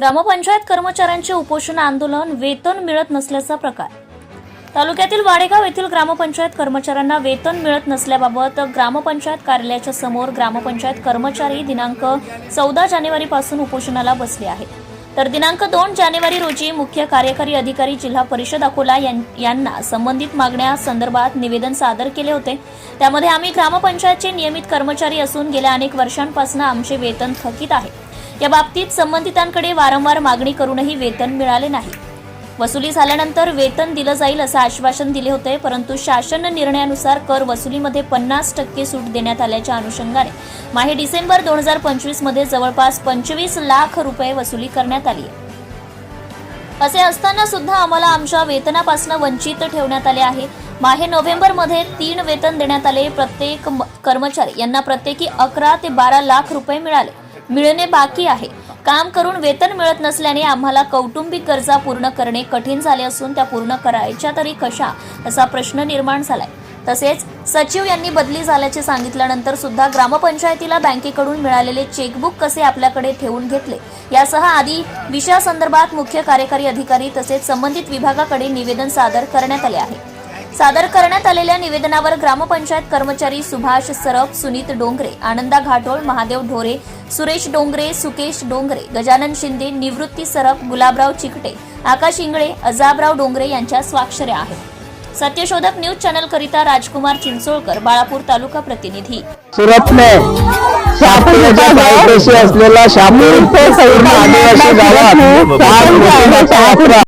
ग्रामपंचायत कर्मचाऱ्यांचे उपोषण आंदोलन, वेतन मिळत नसल्याचा प्रकार। तालुक्यातील वाडेगाव येथील ग्रामपंचायत कर्मचाऱ्यांना वेतन मिळत नसल्याबाबत ग्रामपंचायत कार्यालयाच्या समोर ग्रामपंचायत कर्मचारी दिनांक 14 जानेवारीपासून उपोषणाला बसले आहेत। तर दिनांक 2 जानेवारी रोजी मुख्य कार्यकारी अधिकारी जिल्हा परिषद अकोला यांना संबंधित मागण्या संदर्भात निवेदन सादर केले होते। त्यामध्ये आम्ही ग्रामपंचायतचे नियमित कर्मचारी असून गेल्या अनेक वर्षांपासून आमचे वेतन थकीत आहे। या बाबतीत संबंधितांकडे वारंवार मागणी करूनही वेतन मिळाले नाही। वसुली झाल्यानंतर वेतन दिलं जाईल असं आश्वासन दिले होते, परंतु शासन निर्णयानुसार कर वसुलीमध्ये 50% सूट देण्यात आल्याच्या अनुषंगाने माहे डिसेंबर 2025 मध्ये जवळपास 25 लाख रुपये वसुली करण्यात आली। असे असताना सुद्धा आम्हाला आमच्या वेतनापासून वंचित ठेवण्यात आले आहे। माहे नोव्हेंबर मध्ये 3 वेतन देण्यात आले। प्रत्येक कर्मचारी यांना प्रत्येकी 11 ते 12 लाख रुपये मिळणे बाकी आहे। काम करून वेतन मिळत नसल्याने आम्हाला कौटुंबिक गरजा पूर्ण करणे कठीण झाले असून त्या पूर्ण करायच्या तरी कशा असा प्रश्न निर्माण झालाय। तसेच सचिव यांनी बदली झाल्याचे सांगितल्यानंतर सुद्धा ग्रामपंचायतीला बँकेकडून मिळालेले चेकबुक कसे आपल्याकडे ठेवून घेतले यासह आदी विषयासंदर्भात मुख्य कार्यकारी अधिकारी तसेच संबंधित विभागाकडे निवेदन सादर करण्यात आले आहे। सादर करण्यात आलेल्या निवेदनावर ग्रामपंचायत कर्मचारी सुभाष सरप, सुनीत डोंगरे, आनंदा घाटोळ, महादेव ढोरे, सुरेश डोंगरे, सुकेश डोंगरे, गजानन शिंदे, निवृत्ती सरप, गुलाबराव चिकटे, आकाश इंगळे, अजाबराव डोंगरे यांच्या स्वाक्षऱ्या आहेत। सत्यशोधक न्यूज चॅनल करिता राजकुमार चिंचोळकर, बाळापूर तालुका प्रतिनिधी। सुरतने शापूरच्या पायथ्याशी असलेला शापूर आदिवासी गावात